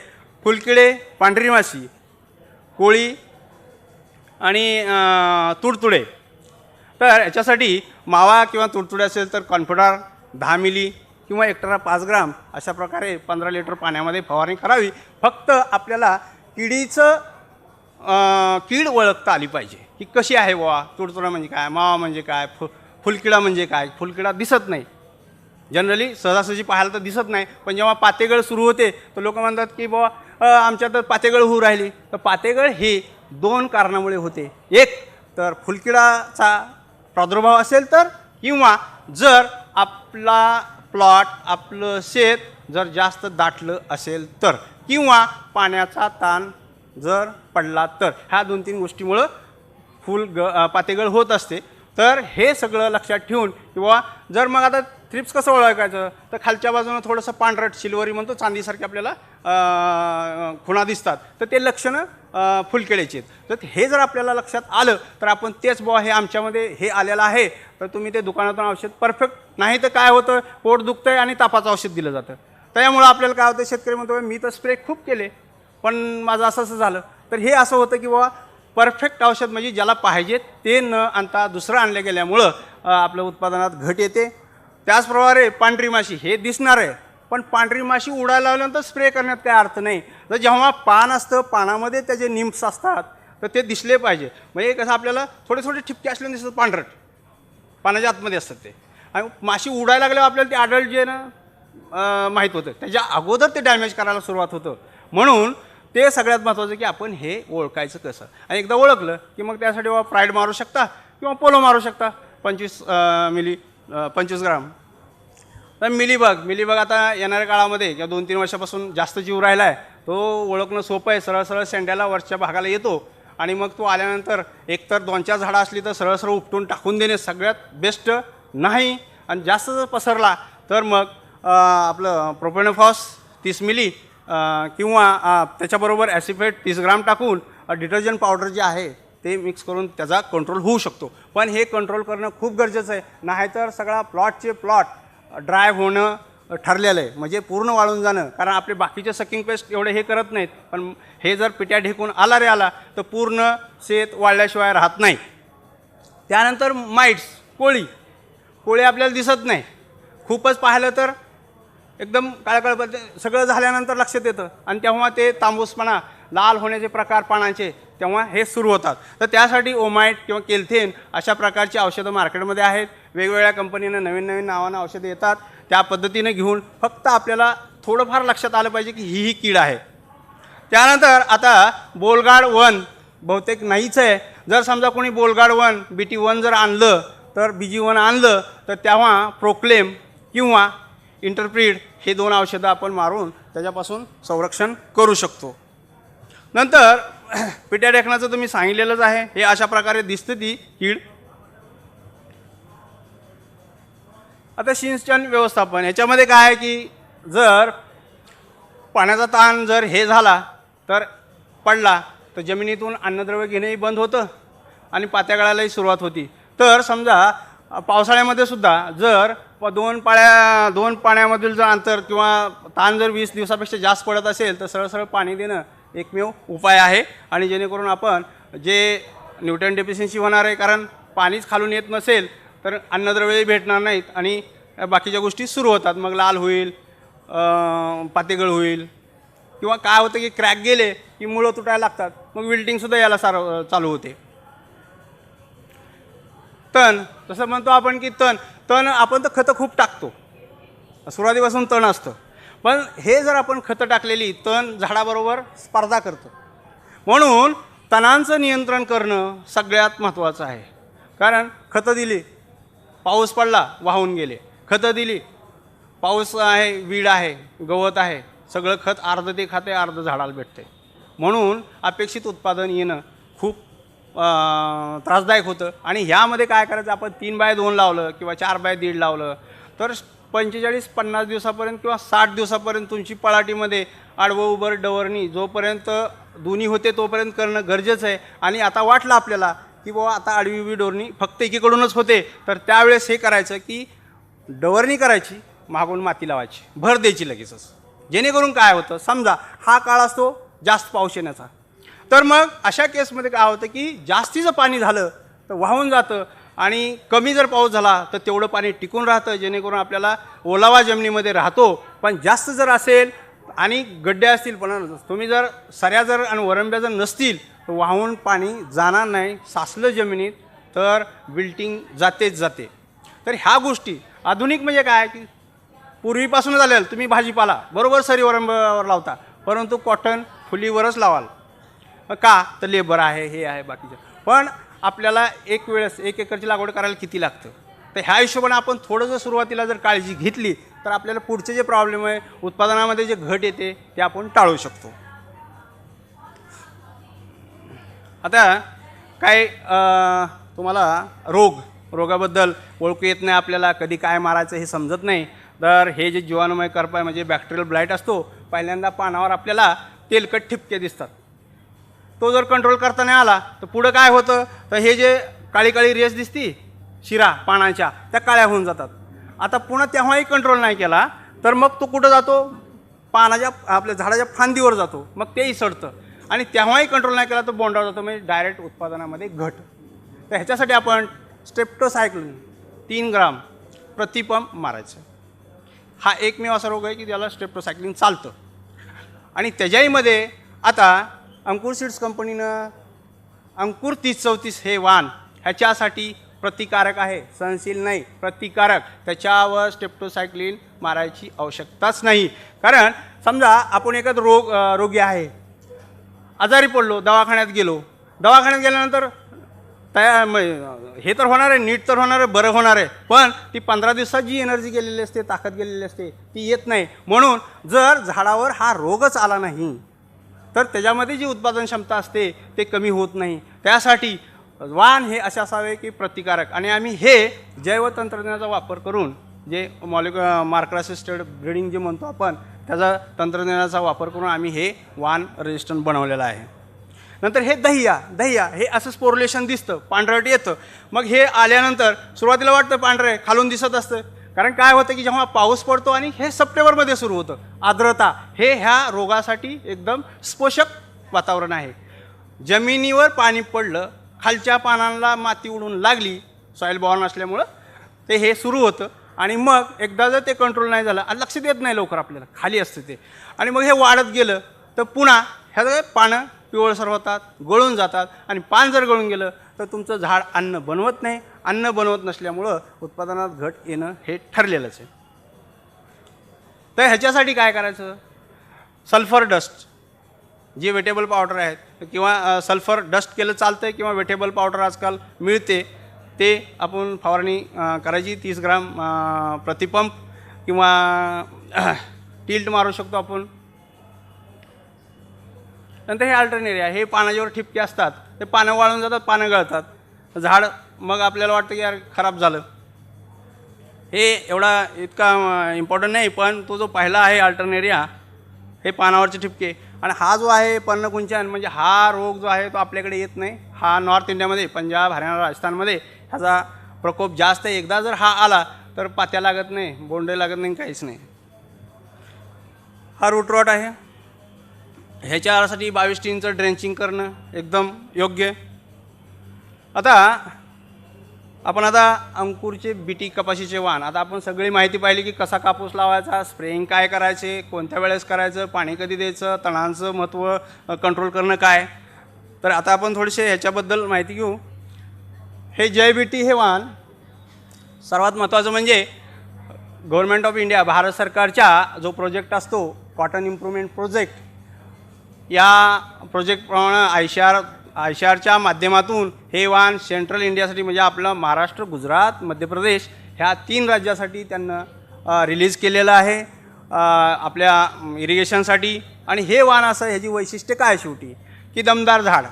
फुलकिडे, पांढरी माशी, कोळी आणि तुडतुडे. तर याच्यासाठी मावा किंवा तुडतुडे असेल तर कॉन्फिडॉर 10 मिली किंवा 1 टरा 5 ग्राम अशा प्रकारे 15 लिटर पाण्यामध्ये फवारणी करावी. फक्त आपल्याला किडीचं कीड ओळखता आली पाहिजे की कशी आहे बुवा, तुडतुडा म्हणजे काय, मावा म्हणजे काय, फुलकिडा म्हणजे काय. फुलकिडा दिसत नाही, जनरली सहजासहजी पाहायला तर दिसत नाही, पण जेव्हा पातेगळ सुरू होते तर लोक म्हणतात की बुवा आमच्या तर पातेगळ होऊ राहिली. तर पातेगळ हे 2 कारणामुळे होते. एक तर फुलकिडाचा प्रादुर्भाव असेल तर, किंवा जर आपला प्लॉट, आपलं शेत जर जास्त दाटलं असेल तर, किंवा पाण्याचा ताण जर पडला तर. ह्या 2-3 गोष्टीमुळं पातेगळ होत असते. तर हे सगळं लक्षात ठेवून किंवा जर मग आता थ्रिप्स कसं ओळखायचं तर खालच्या बाजूनं थोडंसं पांढरट सिल्वरी म्हणतो चांदीसारखे आपल्याला खुणा दिसतात, तर ते लक्षणं फुलकिड्याची आहेत. तर हे जर आपल्याला लक्षात आलं तर आपण तेच बुवा हे आमच्यामध्ये हे आलेलं आहे तर तुम्ही ते दुकानातून औषध परफेक्ट. नाही तर काय होतं, पोट दुखतं आहे आणि तापाचं औषध दिलं जातं. त्यामुळं आपल्याला काय होतं, शेतकरी म्हणतो मी तर स्प्रे खूप केले पण माझं असं झालं. तर हे असं होतं की बाबा परफेक्ट औषध म्हणजे ज्याला पाहिजे ते न आणता दुसरं आणलं गेल्यामुळं आपलं उत्पादनात घट येते. त्याचप्रमाणे पांढरी माशी हे दिसणार आहे, पण पांढरी माशी उडायला लावल्यानंतर स्प्रे करण्यात काय अर्थ नाही. तर जेव्हा पान असतं, पानामध्ये त्याचे निम्स असतात तर ते दिसले पाहिजे. म्हणजे कसं आपल्याला थोडे थोडे ठिपके असल्याने दिसतात, पांढरट पानाच्या आतमध्ये असतात ते. आणि माशी उडायला लागल्यावर आपल्याला ते अडल्ट जे ना माहीत होतं, त्याच्या अगोदर ते डॅमेज करायला सुरुवात होतं. म्हणून ते सगळ्यात महत्त्वाचं की आपण हे ओळखायचं कसं. आणि एकदा ओळखलं की मग त्यासाठी प्राईड मारू शकता किंवा पोलो मारू शकता 25 ग्राम. तर मिलीबग आता येणाऱ्या काळामध्ये किंवा 2-3 वर्षापासून जास्त जीव राहिला आहे. तो ओळखणं सोपं आहे. सरळ सरळ शेंड्याला वरच्या भागाला येतो आणि मग तो आल्यानंतर एकतर 2-4 झाडं असली तर सरळ सरळ उपटून टाकून देणे सगळ्यात बेस्ट. नाही आणि जास्त जर पसरला तर मग आपलं प्रोपेनोफॉस 30 मिली किंवा त्याच्याबरोबर ॲसिफेट 30 ग्राम टाकून डिटर्जंट पावडर जे आहे ते मिक्स करून त्याचा कंट्रोल होऊ शकतो. पण हे कंट्रोल करणं खूप गरजेचं आहे. नाहीतर सगळा प्लॉट ड्राय होणं ठरलेलं आहे, म्हणजे पूर्ण वाळून जाणं. कारण आपले बाकीचे सकिंग पेस्ट एवढे हे करत नाहीत, पण हे जर पिट्या ढेकून आला तर पूर्ण शेत वाळल्याशिवाय राहत नाही. त्यानंतर माइट्स, कोळी आपल्याला दिसत नाही. खूपच पाहिलं तर एकदम काळकाळ सगळं झाल्यानंतर लक्षात येतं आणि तेव्हा ते तांबूसपणा लाल होण्याचे प्रकार पानांचे तेव्हा हे सुरू होतात. तर त्यासाठी ओमाइट किंवा केल्थेन अशा प्रकारची औषधं मार्केटमध्ये आहेत. वेगवेगळ्या कंपनीनं नवीन नावानं औषधं येतात. त्या पद्धतीने घेऊन फक्त आपल्याला थोडंफार लक्षात आलं पाहिजे की ही कीड आहे. त्यानंतर आता बोलगाड 1 बहुतेक नाहीच आहे. जर समजा कोणी बोलगाड 1 BT1 जर आणलं तर BG1 आणलं तर तेव्हा प्रोक्लेम किंवा इंटरप्रीड हे 2 औषधं आपण मारून त्याच्यापासून संरक्षण करू शकतो. नंतर पिट्या ढेकणाचं तुम्ही सांगितलेलंच आहे. हे अशा प्रकारे दिसते ती कीड. आता सिंचन व्यवस्थापन याच्यामध्ये काय आहे की जर पाण्याचा ताण जर हे झाला तर पडला तर जमिनीतून अन्नद्रव्य घेणंही बंद होतं आणि पात्या गळायलाही सुरुवात होती. तर समजा पावसाळ्यामध्ये सुद्धा जर 2 पाण्यामधील जर अंतर किंवा ताण जर 20 दिवसापेक्षा जास्त पडत असेल तर सरळ सरळ पाणी देणं एकमेव उपाय आहे. आणि जेणेकरून आपण जे न्यूट्रन डेफिशियन्सी होणार आहे, कारण पाणीच खालून येत नसेल तर अन्नद्रव्यही भेटणार नाहीत आणि बाकीच्या गोष्टी सुरू होतात. मग लाल होईल, पातेगळ होईल किंवा काय होतं की क्रॅक गेले की मुळं तुटायला लागतात. मग विल्टिंगसुद्धा याला चालू होते. तण, तसं म्हणतो आपण की तण आपण तर खतं खूप टाकतो, सुरुवातीपासून तण असतं. पण हे जर आपण खतं टाकलेली तण झाडाबरोबर स्पर्धा करतं. म्हणून तणांचं नियंत्रण करणं सगळ्यात महत्त्वाचं आहे. कारण खतं दिली, पाऊस पडला, वाहून गेले. खतं दिली, पाऊस आहे, वीड आहे, गवत आहे, सगळं खत अर्ध ते खाते, अर्ध झाडाला भेटते. म्हणून अपेक्षित उत्पादन येणं खूप त्रासदायक होतं. आणि ह्यामध्ये काय करायचं, आपण 3x2 लावलं किंवा 4x1.5 लावलं तर 45-50 दिवसापर्यंत किंवा 60 दिवसापर्यंत तुमची पळाटीमध्ये आडवं उभं डवरणी जोपर्यंत दोन्ही होते तोपर्यंत करणं गरजेचं आहे. आणि आता वाटलं आपल्याला की बाबा आता आडवी उभी डोरणी फक्त एकीकडूनच होते तर त्यावेळेस हे करायचं की डवरणी करायची, मागून माती लावायची, भर द्यायची लगेचच. जेणेकरून काय होतं, समजा हा काळ असतो जास्त पाऊस येण्याचा, तर मग अशा केसमध्ये काय होतं की जास्तीचं पाणी झालं तर वाहून जातं आणि कमी जर पाऊस झाला तर तेवढं पाणी टिकून राहतं, जेणेकरून आपल्याला ओलावा जमिनीमध्ये राहतो. पण जास्त जर असेल आणि गड्डे असतील, पण तुम्ही जर सऱ्या जर आणि वरंब्या जर नसतील तर वाहून पाणी जाणार नाही. साचलं जमिनीत तर विल्टिंग जातेच जाते. तर ह्या गोष्टी आधुनिक म्हणजे काय की पूर्वीपासून झालेलं, तुम्ही भाजीपाला बरोबर सरी वरंब्यावर लावता, परंतु कॉटन फुलीवरच लावाल. का तर लेबर आहे, हे आहे बाकीचं. पण आपल्याला एक वेळेस 1 एकरची लागवड करायला किती लागतं, तर ह्या हिशोबाने आपण थोडं जर सुरुवातीला जर काळजी घेतली तर आपल्याला पुढचे जे प्रॉब्लेम आहे, उत्पादनामध्ये जे घट येते ते आपण टाळू शकतो. आता काय तुम्हाला रोगाबद्दल ओळखू येत नाही, आपल्याला कधी काय मारायचं हे समजत नाही. तर हे जे जीवाणूमय करपा म्हणजे बॅक्टेरियल ब्लाईट असतो, पहिल्यांदा पानावर आपल्याला तेलकट ठिपके दिसतात. तो जर कंट्रोल करता नाही आला तर पुढं काय होतं, तर हे जे काळी काळी रेस दिसती शिरा पानाच्या, त्या काळ्या होऊन जातात. आता पुन्हा तेव्हाही कंट्रोल नाही केला तर मग तो कुठं जातो, पानाच्या आपल्या झाडाच्या फांदीवर जातो, मग तेही सडतं. आणि तेव्हाही कंट्रोल नाही केला तर बोंडावर जातो, म्हणजे डायरेक्ट उत्पादनामध्ये घट. तर ह्याच्यासाठी आपण स्ट्रेप्टोसायक्लिन 3 ग्राम प्रतिपंप मारायचं. हा एकमेव असा रोग आहे की त्याला स्ट्रेप्टोसायक्लिन चालतं. आणि त्याच्याहीमध्ये आता अंकुर सीड्स कंपनीनं अंकुर 3034 हे वाण ह्याच्यासाठी प्रतिकारक आहे, सहनशील नाही, प्रतिकारक. त्याच्यावर स्ट्रेप्टोसायक्लिन मारायची आवश्यकताच नाही. कारण समजा आपण एखादं रोगी आहे आजारी पडलो, दवाखान्यात गेलो, दवाखान्यात गेल्यानंतर हे तर होणार आहे, नीट तर होणार आहे, बरं होणार आहे, पण ती 15 दिवसात जी एनर्जी गेलेली असते, ताकद गेलेली असते, ती येत नाही. म्हणून जर झाडावर हा रोगच आला नाही तर त्याच्यामध्ये जी उत्पादन क्षमता असते ते कमी होत नाही. त्यासाठी वाण हे असे असावे की प्रतिकारक. आणि आम्ही हे जैवतंत्रज्ञानाचा वापर करून जे मार्कर असिस्टेड ब्रीडिंग जे म्हणतो आपण, त्याचा तंत्रज्ञानाचा वापर करून आम्ही हे वाण रेजिस्टंट बनवलेलं आहे. नंतर हे दहिया हे असं स्पोर्युलेशन दिसतं, पांढरट येतं. मग हे आल्यानंतर सुरुवातीला वाटतं पांढरं आहे, खालून दिसत असतं. कारण काय होतं की जेव्हा पाऊस पडतो आणि हे सप्टेंबरमध्ये सुरू होतं, आर्द्रता हे ह्या रोगासाठी एकदम स्पोषक वातावरण आहे. जमिनीवर पाणी पडलं, खालच्या पानांना माती उडून लागली, सॉईल बॉर्न असल्यामुळं ते हे सुरू होतं. आणि मग एकदा जर ते कंट्रोल नाही झालं आणि लक्षात येत नाही लवकर आपल्याला, खाली असते ते, आणि मग हे वाढत गेलं तर पुन्हा ह्या पानं पिवळसर होतात, गळून जातात. आणि पान जर गळून गेलं तर तुमचं झाड अन्न बनवत नाही. अन्न बनवत नसल्यामुळं उत्पादनात घट येणं हे ठरलेलंच आहे. तर ह्याच्यासाठी काय करायचं? सल्फर डस्ट जी वेटेबल पावडर आहेत, किंवा सल्फर डस्ट केलं चालतं आहे, किंवा वेटेबल पावडर आजकाल मिळते, ते आपण फवारणी करायची 30 ग्राम प्रतिपंप, किंवा टिल्ट मारू शकतो आपण. नंतर हे अल्टरनेरिया, हे पानाच्यावर ठिपके असतात, ते पानं वाळून जातात, पानं गळतात, झाड मग आपल्याला वाटतं की यार खराब झालं. हे एवढा इतका इम्पॉर्टंट नाही, पण तो जो पहिला आहे अल्टरनेरिया, हे पानावरचे ठिपके, आणि हा जो आहे पर्णकुंचन, म्हणजे हा रोग जो आहे तो आपल्याकडे येत नाही. हा नॉर्थ इंडियामध्ये, पंजाब, हरियाणा, राजस्थानमध्ये ह्याचा प्रकोप जास्त आहे. एकदा जर हा आला तर पात्या लागत नाही, बोंडे लागत नाही, काहीच नाही. हा रूट रॉट आहे. ह्याच्यासाठी 22 टीनचं ड्रेंचिंग करणं एकदम योग्य. आता आपण अंकुरचे बीटी कपाशीचे वाण, आता आपण सगळी माहिती पाहिली की कसा कापूस लावायचा, स्प्रेइंग काय करायचे, कोणत्या वेळेस करायचं, पाणी कधी द्यायचं, तणांचं महत्त्व कंट्रोल करणं काय. तर आता आपण थोडेसे ह्याच्याबद्दल माहिती घेऊ. हे जय बीटी हे वाण सर्वात महत्त्वाचं म्हणजे गव्हर्नमेंट ऑफ इंडिया, भारत सरकारचा जो प्रोजेक्ट असतो कॉटन इम्प्रूव्हमेंट प्रोजेक्ट, या प्रोजेक्टप्रमाणे आयशारच्या माध्यमातून हे वाण सेंट्रल इंडियासाठी, म्हणजे आपलं महाराष्ट्र, गुजरात, मध्य प्रदेश ह्या 3 राज्यासाठी त्यांना रिलीज केलेलं आहे आपल्या इरिगेशनसाठी. आणि हे वाण असं, ह्याची वैशिष्ट्य काय शेवटी की दमदार झाड,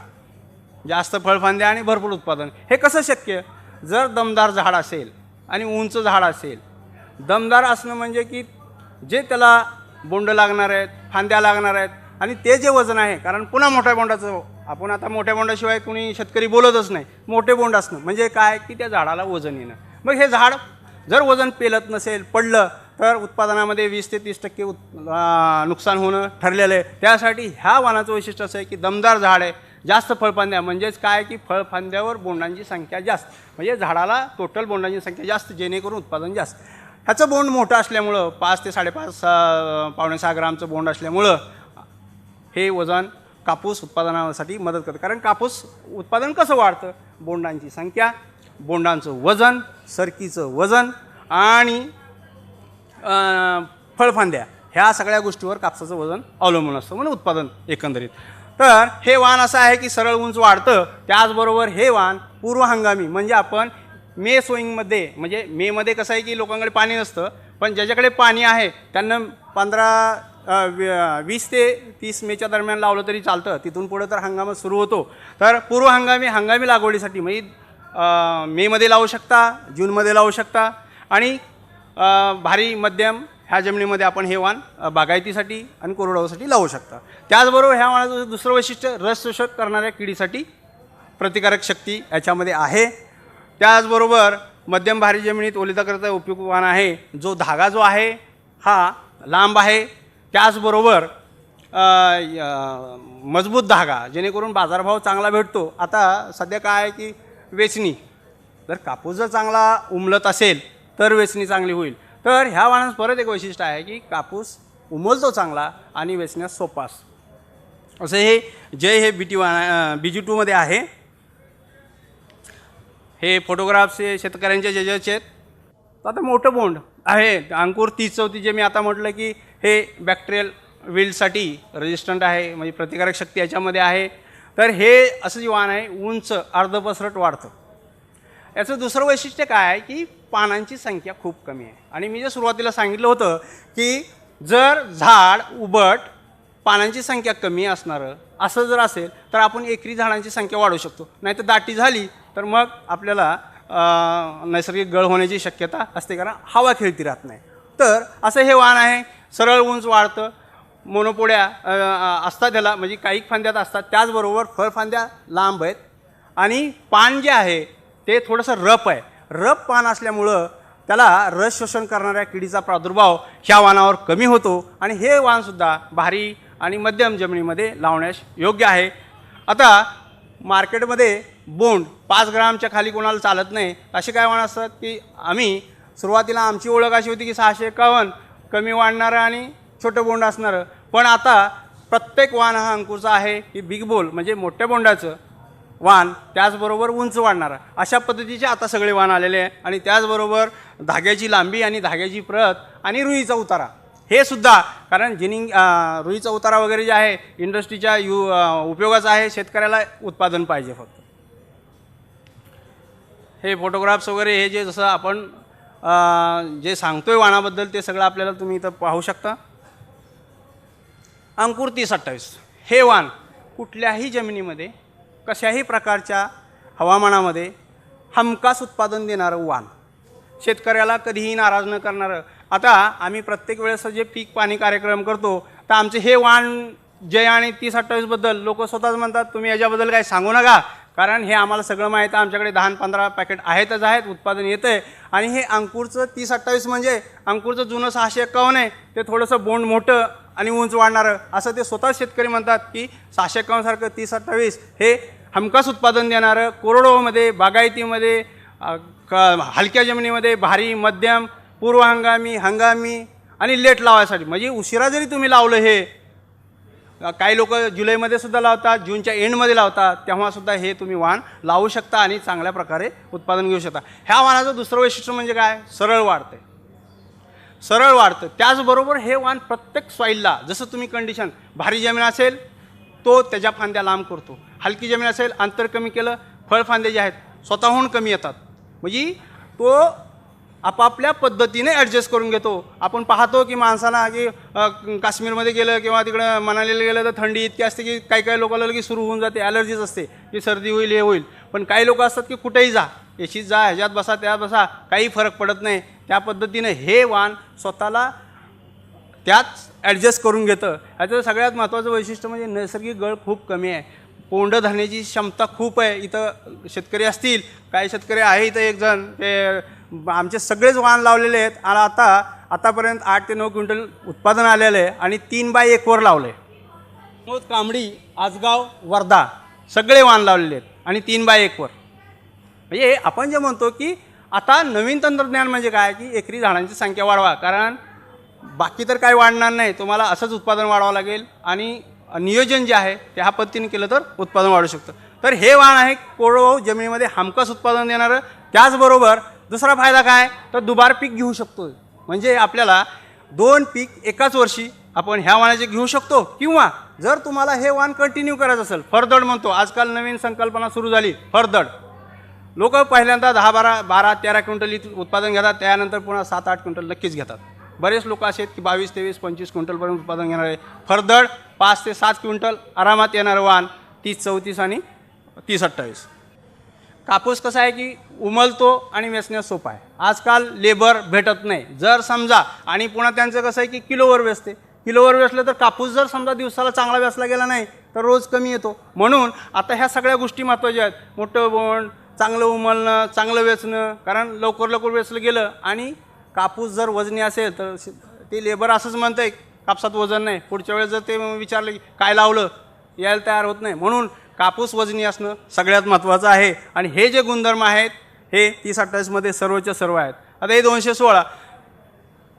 जास्त फळफांद्या आणि भरपूर उत्पादन. हे कसं शक्य? जर दमदार झाड असेल आणि उंच झाड असेल. दमदार असणं म्हणजे की जे त्याला बोंड लागणार आहेत, फांद्या लागणार आहेत, आणि ते जे वजन आहे, कारण पुन्हा मोठ्या बोंडाचं, आपण आता मोठ्या बोंडाशिवाय कोणी शेतकरी बोलतच नाही. मोठे बोंड असणं म्हणजे काय की त्या झाडाला वजन येणं. मग हे झाड जर वजन पेलत नसेल, पडलं, तर उत्पादनामध्ये 20 ते 30% नुकसान होणं ठरलेलं आहे. त्यासाठी ह्या वाणाचं वैशिष्ट्य असं आहे की दमदार झाड आहे, जास्त फळफांद्या, म्हणजेच काय की फळफांद्यावर बोंडांची संख्या जास्त, म्हणजे झाडाला टोटल बोंडांची संख्या जास्त, जेणेकरून उत्पादन जास्त. ह्याचं बोंड मोठं असल्यामुळं 5 ते 5.5 पावणे 6 ग्रामचं बोंड असल्यामुळं हे वजन कापूस उत्पादनासाठी मदत करतं. कारण कापूस उत्पादन कसं वाढतं? बोंडांची संख्या, बोंडांचं वजन, सरकीचं वजन आणि फळफांद्या, ह्या सगळ्या गोष्टीवर कापसाचं वजन अवलंबून असतं, म्हणून उत्पादन एकंदरीत. तर हे वाण असं आहे की सरळ उंच वाढतं. त्याचबरोबर हे वाण पूर्व हंगामी, म्हणजे आपण मे सोईंगमध्ये, म्हणजे मेमध्ये कसं आहे की लोकांकडे पाणी नसतं, पण ज्याच्याकडे पाणी आहे त्यांना 20 ते 30 मेच्या दरम्यान लावलं तरी चालतं. तिथून पुढं तर हंगामात सुरू होतो. तर पूर्व हंगामी लागवडीसाठी म्हणजे मेमध्ये लावू शकता, जूनमध्ये लावू शकता, आणि भारी मध्यम ह्या जमिनीमध्ये आपण हे वाण बागायतीसाठी आणि कोरडवाहूसाठी लावू शकता. त्याचबरोबर ह्या वाणाचं दुसरं वैशिष्ट्य रस शोषक करणाऱ्या किडीसाठी प्रतिकारक शक्ती याच्यामध्ये आहे. त्याचबरोबर मध्यम भारी जमिनीत ओलिताकरता उपयुक्त वाण आहे. जो धागा जो आहे हा लांब आहे, त्याचबरोबर मजबूत धागा, जेणेकरून बाजारभाव चांगला भेटतो. आता सध्या काय आहे की वेचणी, जर कापूस जर चांगला उमलत असेल तर वेचणी चांगली होईल. तर ह्या वाणाचं परत एक वैशिष्ट्य आहे की कापूस उमलतो चांगला आणि वेचण्यास सोपा असतो. असं हे बीटी वाण BG2 आहे. हे फोटोग्राफ्स हे शेतकऱ्यांच्या ज्याचे आहेत. आता मोठं बोंड आहे, अंकुर 30-34, जे मी आता म्हटलं की हे बॅक्टेरियल विल्डसाठी रेजिस्टंट आहे, म्हणजे प्रतिकारक शक्ती याच्यामध्ये आहे. तर हे असं जे वाण आहे उंच अर्धपसरट वाढतं. याचं दुसरं वैशिष्ट्य काय आहे की पानांची संख्या खूप कमी आहे. आणि मी जे सुरुवातीला सांगितलं होतं की जर झाड उबट पानांची संख्या कमी असणारं असं जर असेल तर आपण एकरी झाडांची संख्या वाढवू शकतो. नाही तर दाटी झाली तर मग आपल्याला नैसर्गिक गळ होण्याची शक्यता असते, कारण हवा खेळती राहत नाही. तर असं हे वाण आहे, सरळ उंच वाढतं, मोनोपोड्या असतात त्याला, म्हणजे काही फांद्यात असतात, त्याचबरोबर फळफांद्या लांब आहेत आणि पान जे आहे ते थोडंसं रफ आहे. रफ पान असल्यामुळं त्याला रस शोषण करणाऱ्या किडीचा प्रादुर्भाव ह्या वाणावर कमी होतो आणि हे वाणसुद्धा भारी आणि मध्यम जमिनीमध्ये लावण्यास योग्य आहे. आता मार्केटमध्ये बोंड 5 ग्रामच्या खाली कोणाला चालत नाही असे काय वाण असतात की आम्ही सुरुवातीला आमची ओळख अशी होती की 651 कमी वाढणारं आणि छोटं बोंड असणारं, पण आता प्रत्येक वाण हा अंकुरचा आहे की बिग बोल म्हणजे मोठ्या बोंडाचं वाण, त्याचबरोबर उंच वाढणारा, अशा पद्धतीचे आता सगळे वाण आलेले आहे. आणि त्याचबरोबर धाग्याची लांबी आणि धाग्याची प्रत आणि रुईचा उतारा हे सुद्धा, कारण जिनिंग रुईचा उतारा वगैरे जे आहे इंडस्ट्रीच्या उपयोगाचा आहे, शेतकऱ्याला उत्पादन पाहिजे फक्त. हे फोटोग्राफ्स वगैरे हे जे जसं आपण जे सांगतोय वाणाबद्दल ते सगळं आपल्याला तुम्ही इथं पाहू शकता. अंकुर 3028 हे वाण कुठल्याही जमिनीमध्ये कशाही प्रकारच्या हवामानामध्ये हमखास उत्पादन देणारं वाण, शेतकऱ्याला कधीही नाराज न करणारं. आता आम्ही प्रत्येक वेळेस जे पीक पाणी कार्यक्रम करतो तर आमचे हे वाण जय आणि 3028बद्दल लोक स्वतःच म्हणतात तुम्ही याच्याबद्दल काही सांगू नका, कारण हे आम्हाला सगळं माहीत आहे, आमच्याकडे 10-15 पॅकेट आहेतच आहेत, उत्पादन येतं आहे. आणि हे अंकुरचं 3028 म्हणजे अंकुरचं जुनं 651 आहे, ते थोडंसं बोंड मोठं आणि उंच वाढणारं असं ते स्वतः शेतकरी म्हणतात की 651 3028 हे हमखास उत्पादन देणारं, कोरडवाहूमध्ये, बागायतीमध्ये, हलक्या जमिनीमध्ये, भारी, मध्यम, पूर्व हंगामी, हंगामी आणि लेट लावायसाठी, म्हणजे उशिरा जरी तुम्ही लावलं, हे काही लोक जुलैमध्ये सुद्धा लावतात, जूनच्या एंडमध्ये लावतात, तेव्हासुद्धा हे तुम्ही वाण लावू शकता आणि चांगल्या प्रकारे उत्पादन घेऊ शकता. ह्या वाणाचं दुसरं वैशिष्ट्य म्हणजे काय, सरळ वाढते, सरळ वाढतं. त्याचबरोबर हे वाण प्रत्येक सॉईलला, जसं तुम्ही कंडिशन, भारी जमीन असेल तो त्याच्या फांद्या लांब करतो, हलकी जमीन असेल अंतर कमी केलं, फळफांदे जे आहेत स्वतःहून कमी येतात, म्हणजे तो आपापल्या पद्धतीने ॲडजस्ट करून घेतो. आपण पाहतो की माणसाला की काश्मीरमध्ये गेलं किंवा तिकडं मनालीला गेलं तर थंडी इतकी असते की काही लोकांना लगेच सुरू होऊन जाते, ॲलर्जीज असते की सर्दी होईल, हे होईल. पण काही लोक असतात की कुठेही जा, एशीत जा, ह्याच्यात बसा, त्यात बसा, काही फरक पडत नाही. त्या पद्धतीने हे वाण स्वतःला त्याच ॲडजस्ट करून घेतं. ह्याचं सगळ्यात महत्त्वाचं वैशिष्ट्य म्हणजे नैसर्गिक गळ खूप कमी आहे, पोंड धरण्याची क्षमता खूप आहे. इथं शेतकरी असतील, काही शेतकरी आहे इथं एक जण, ते आमचे सगळेच वाण लावलेले आहेत आणि आतापर्यंत 8 ते 9 क्विंटल उत्पादन आलेलं आहे आणि 3x1 वर लावलं आहे. कांबडी, आजगाव, वर्धा सगळे वाण लावलेले आहेत आणि 3x1 वर. म्हणजे आपण जे म्हणतो की आता नवीन तंत्रज्ञान म्हणजे काय की एकरी झाडांची संख्या वाढवा, कारण बाकी तर काही वाढणार नाही, तुम्हाला असंच उत्पादन वाढवावं लागेल आणि नियोजन जे आहे ते ह्या पद्धतीने केलं तर उत्पादन वाढू शकतं. तर हे वाण आहे कोरडवाहू जमिनीमध्ये हमखास उत्पादन देणारं. त्याचबरोबर दुसरा फायदा काय तर दुबार पीक घेऊ शकतो, म्हणजे आपल्याला 2 पीक एकाच वर्षी आपण ह्या वाणाचे घेऊ शकतो. किंवा जर तुम्हाला हे वाण कंटिन्यू करायचं असेल, फरदड म्हणतो, आजकाल नवीन संकल्पना सुरू झाली फरदड. लोक पहिल्यांदा 12-13 क्विंटल उत्पादन घेतात, त्यानंतर पुन्हा 7-8 क्विंटल नक्कीच घेतात. बरेच लोक असे आहेत की 22-23-25 क्विंटलपर्यंत उत्पादन घेणार आहे. फरदड 5 ते 7 क्विंटल आरामात येणारं वाण 30-34 आणि 30-28. कापूस कसा आहे की उमलतो आणि वेचण्यास सोपा आहे, आजकाल लेबर भेटत नाही. जर समजा, आणि पुन्हा त्यांचं कसं आहे की किलोवर वेचते, किलोवर वेचलं तर कापूस जर समजा दिवसाला चांगला वेचला गेला नाही तर रोज कमी येतो. म्हणून आता ह्या सगळ्या गोष्टी महत्त्वाच्या आहेत, मोठं बोंड, चांगलं उमलणं, चांगलं वेचणं, कारण लवकर वेचलं गेलं आणि कापूस जर वजनी असेल तर ते लेबर असंच म्हणतं आहे कापसात वजन नाही, पुढच्या वेळेस जर ते विचारलं की काय लावलं, यायला तयार होत नाही. म्हणून कापूस वजनी असणं सगळ्यात महत्त्वाचं आहे. आणि हे जे गुणधर्म आहेत हे 30-28मध्ये सर्वच्या सर्व आहेत. आता हे 216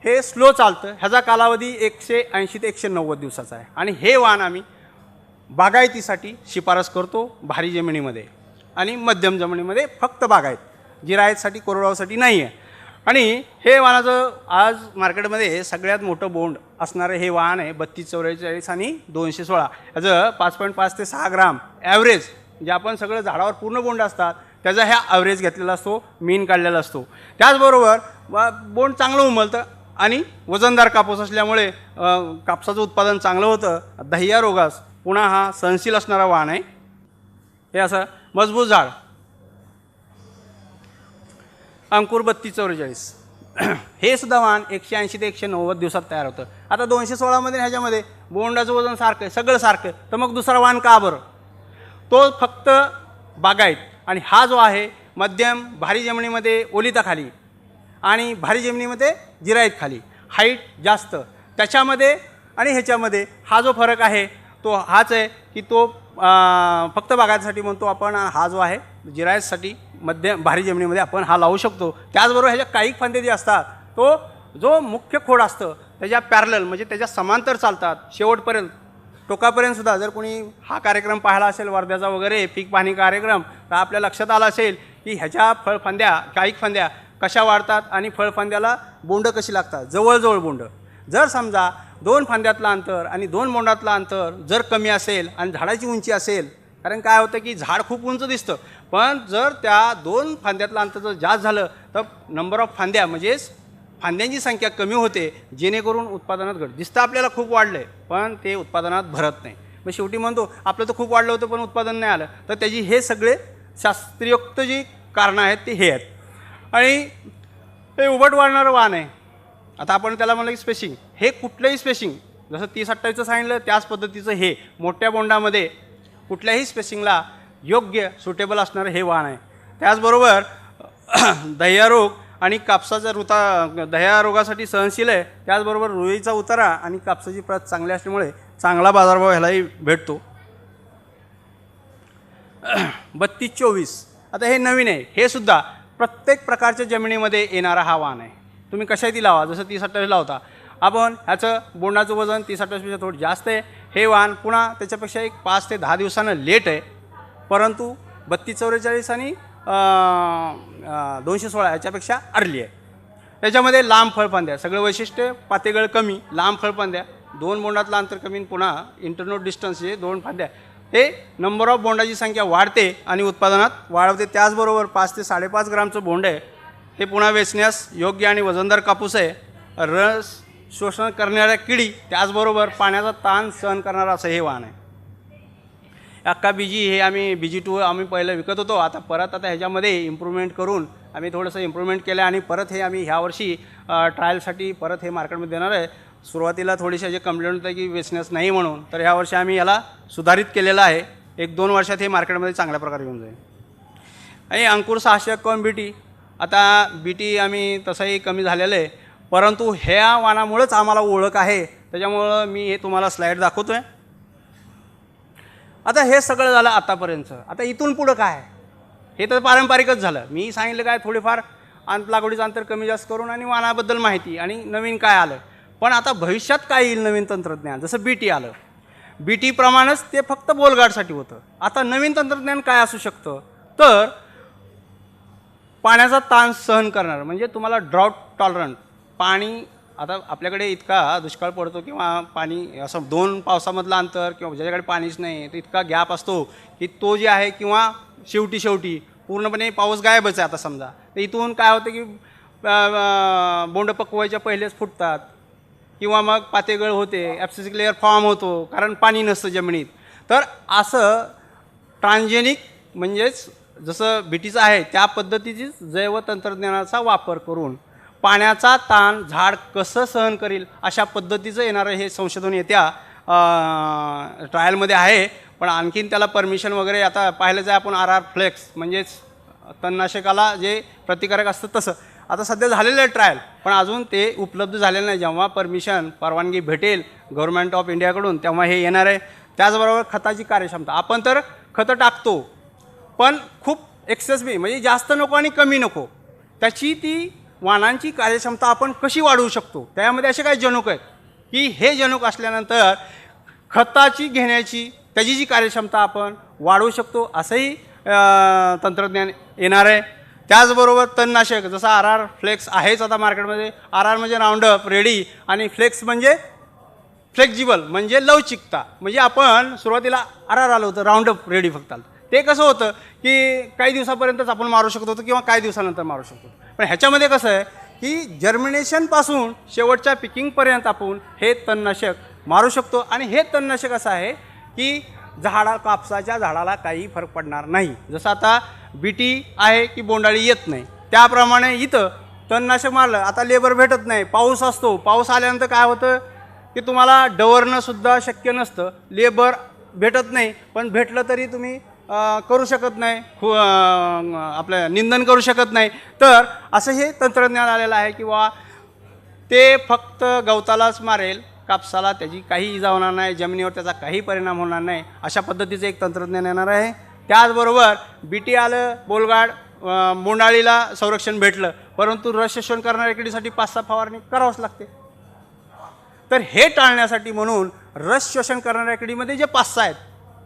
हे स्लो चालतं, ह्याचा कालावधी 180 ते 190 दिवसाचा आहे. आणि हे वाण आम्ही बागायतीसाठी शिफारस करतो, भारी जमिनीमध्ये आणि मध्यम जमिनीमध्ये, फक्त बागायत, जिरायतसाठी, कोरडवाहूसाठी नाही आहे. आणि हे वाहनाचं आज मार्केटमध्ये सगळ्यात मोठं बोंड असणारं हे वाहन आहे 3244 आणि 216. याचं 5.5 ते 6 ग्राम ॲव्हरेज, जे आपण सगळं झाडावर पूर्ण बोंड असतात त्याचा ह्या ॲव्हरेज घेतलेला असतो, मीन काढलेला असतो. त्याचबरोबर बोंड चांगलं उमलतं आणि वजनदार कापूस असल्यामुळे कापसाचं उत्पादन चांगलं होतं. दह्या रोगास पुन्हा हा सहनशील असणारा वाहन आहे. हे असं मजबूत झाड. अंकुर 3244 हे सुद्धा वाहन 180 ते 190 दिवसात तयार होतं. आता 216 ह्याच्यामध्ये बोंडाचं वजन सारखं आहे, सगळं सारखं आहे, तर मग दुसरा वाहन का बरं? तो फक्त बागायत आणि हा जो आहे मध्यम भारी जमिनीमध्ये ओलिताखाली आणि भारी जमिनीमध्ये जिरायत खाली, हाईट जास्त त्याच्यामध्ये आणि ह्याच्यामध्ये हा जो फरक आहे तो हाच आहे की तो फक्त बागायतीसाठी म्हणतो आपण. हा जो आहे जिरायतसाठी मध्यम भारी जमिनीमध्ये आपण हा लावू शकतो. त्याचबरोबर ह्याच्या काही फांदे जे असतात तो जो मुख्य खोड असतं त्याच्या पॅरलल म्हणजे त्याच्या समांतर चालतात शेवटपर्यंत, टोकापर्यंत सुद्धा. जर कोणी हा कार्यक्रम पाहिला असेल वर्ध्याचा वगैरे पीक पाहणी कार्यक्रम, तर आपल्या लक्षात आलं असेल की ह्याच्या फळफांद्या काही फांद्या कशा वाढतात आणि फळफांद्याला बोंड कशी लागतात, जवळजवळ बोंड. जर समजा 2 फांद्यातलं अंतर आणि 2 बोंडातलं अंतर जर कमी असेल आणि झाडाची उंची असेल, कारण काय होतं की झाड खूप उंच दिसतं, पण जर त्या 2 फांद्यातलं अंतर जर जास्त झालं तर नंबर ऑफ फांद्या म्हणजेच फांद्यांची संख्या कमी होते, जेणेकरून उत्पादनात घट दिसतं. आपल्याला खूप वाढलं आहे पण ते उत्पादनात भरत नाही. मग शेवटी म्हणतो आपलं तर खूप वाढलं होतं पण उत्पादन नाही आलं. तर त्याची हे सगळे शास्त्रीयोक्त जी कारणं आहेत ते हे आहेत. आणि हे उभट वाढणारं वाहन आहे. आता आपण त्याला म्हणलं की स्पेशिंग, हे कुठलंही स्पेशिंग जसं 30-28चं सांगितलं त्याच पद्धतीचं हे मोठ्या बोंडामध्ये कुठल्याही स्पेसिंगला योग्य सुटेबल असणारं हे वाहन आहे. त्याचबरोबर दह्या रोग आणि कापसाचा दह्या रोगासाठी सहनशील आहे. त्याचबरोबर रुईचा उतारा आणि कापसाची प्रत चांगली असल्यामुळे चांगला बाजारभाव ह्यालाही भेटतो. 3224 आता हे नवीन आहे. हे सुद्धा प्रत्येक प्रकारच्या जमिनीमध्ये येणारा हा वाहन आहे. तुम्ही कशाही लावा, जसं 30-28 लावता आपण, ह्याचं बोंडाचं वजन 30-28पेक्षा थोडं जास्त आहे. हे वाहन पुन्हा त्याच्यापेक्षा एक 5 ते 10 दिवसानं लेट आहे, परंतु 3244 आणि 216 याच्यापेक्षा अर्ली आहे. त्याच्यामध्ये लांब फळफांद्या, सगळं वैशिष्ट्य, पातेगळ कमी, लांब फळफांद्या, 2 बोंडातलं अंतर कमी, पुन्हा इंटरनोड डिस्टन्स जे 2 फांद्या, हे नंबर ऑफ बोंडाची संख्या वाढते आणि उत्पादनात वाढवते. त्याचबरोबर 5 ते 5.5 ग्रामचं बोंड आहे. हे पुन्हा वेचण्यास योग्य आणि वजनदार कापूस आहे. रस शोषण करणाऱ्या किडी, त्याचबरोबर पाण्याचा ताण सहन करणारा असं हे वाहन आहे. अक्का बीजी हे आम्ही BG2 आम्ही पहिलं विकत होतो. आता ह्याच्यामध्ये इम्प्रूव्हमेंट करून आम्ही थोडंसं इम्प्रूव्हमेंट केलं आणि परत हे आम्ही ह्यावर्षी ट्रायलसाठी परत हे मार्केटमध्ये देणार आहे. सुरुवातीला थोडीशी जे कंप्लेंट होतं की वेचण्यास नाही म्हणून, तर ह्यावर्षी आम्ही याला सुधारित केलेलं आहे. 1-2 वर्षात हे मार्केटमध्ये चांगल्या प्रकारे येऊन जाईल. आणि अंकुर 651 BT, आता BT आम्ही तसंही कमी झालेलं आहे, परंतु ह्या वाहनामुळेच आम्हाला ओळख आहे, त्याच्यामुळं मी हे तुम्हाला स्लाईड दाखवतो आहे. आता हे सगळं झालं आतापर्यंतचं. आता इथून पुढं काय? हे तर पारंपरिकच झालं. मी सांगितलं काय थोडेफार लागवडीचं अंतर कमी जास्त करून आणि वाहनाबद्दल माहिती आणि नवीन काय आलं. पण आता भविष्यात काय येईल नवीन तंत्रज्ञान, जसं BT आलं, BT प्रमाणेच ते फक्त बोलगाडसाठी होतं. आता नवीन तंत्रज्ञान काय असू शकतं, तर पाण्याचा ताण सहन करणार, म्हणजे तुम्हाला ड्रॉट टॉलरंट पाणी. आता आपल्याकडे इतका दुष्काळ पडतो किंवा पाणी असं 2 पावसामधलं अंतर किंवा ज्याच्याकडे पाणीच नाही तर इतका गॅप असतो की तो जे आहे, किंवा शेवटी पूर्णपणे पाऊस गायबच आहे. आता समजा तर इथून काय होतं की बोंड पकवायच्या पहिलेच फुटतात किंवा मग पातेगळ होते, ॲप्सिसिक लेअर फॉर्म होतो, कारण पाणी नसतं जमिनीत. तर असं ट्रान्जेनिक म्हणजेच जसं BTचं आहे त्या पद्धतीचीच जैव तंत्रज्ञानाचा वापर करून पाण्याचा ताण झाड कसं सहन करेल अशा पद्धतीचं येणारं हे संशोधन येत्या ट्रायलमध्ये आहे. पण आणखीन त्याला परमिशन वगैरे आता पाहिलं जाय आपण RR फ्लेक्स म्हणजेच तणनाशकाला जे प्रतिकारक असतं तसं आता सध्या झालेलं आहे ट्रायल, पण अजून ते उपलब्ध झालेलं नाही. जेव्हा परवानगी भेटेल गव्हर्नमेंट ऑफ इंडियाकडून तेव्हा हे येणार आहे. त्याचबरोबर खताची कार्यक्षमता, आपण तर खतं टाकतो पण खूप एक्सेस बी म्हणजे जास्त नको आणि कमी नको, त्याची ती वाहनांची कार्यक्षमता आपण कशी वाढवू शकतो. त्यामध्ये असे काही जनुक आहेत की हे जनुक असल्यानंतर खताची घेण्याची त्याची जी कार्यक्षमता आपण वाढवू शकतो, असंही तंत्रज्ञान येणार आहे. त्याचबरोबर तणनाशक जसं RR फ्लेक्स आहेच आता मार्केटमध्ये. RR म्हणजे राऊंडअप रेडी आणि फ्लेक्स म्हणजे फ्लेक्झिबल म्हणजे लवचिकता. म्हणजे आपण सुरुवातीला RR आलं होतं राऊंडअप रेडी फक्त आलं. ते कसं होतं की काही दिवसापर्यंतच आपण मारू शकत होतो किंवा काही दिवसानंतर मारू शकतो. पण ह्याच्यामध्ये कसं आहे की जर्मिनेशनपासून शेवटच्या पिकिंगपर्यंत आपण हे तणनाशक मारू शकतो. आणि हे तणनाशक असं आहे की कापसाच्या झाडाला काही फरक पडणार नाही. जसं आता बीटी आहे की बोंडाळी येत नाही, त्याप्रमाणे इथं तणनाशक मारलं. आता लेबर भेटत नाही, पाऊस असतो, पाऊस आल्यानंतर काय होतं की तुम्हाला डवरणंसुद्धा शक्य नसतं, लेबर भेटत नाही. पण भेटलं तरी तुम्ही करू शकत नाही, आपलं निंदन करू शकत नाही. तर असं हे तंत्रज्ञान आलेलं आहे किंवा ते फक्त गवतालाच मारेल, कापसाला त्याची काही इजा होणार नाही, जमिनीवर त्याचा काही परिणाम होणार नाही. अशा पद्धतीचं एक तंत्रज्ञान येणार आहे. त्याचबरोबर बीटी आलं, बोलगाड बोंडाळीला संरक्षण भेटलं, परंतु रस शोषण करणाऱ्या किडीसाठी 5-6 फवारणी करावंच लागते. तर हे टाळण्यासाठी म्हणून रस शोषण करणाऱ्या किडीमध्ये जे 5-6 आहेत,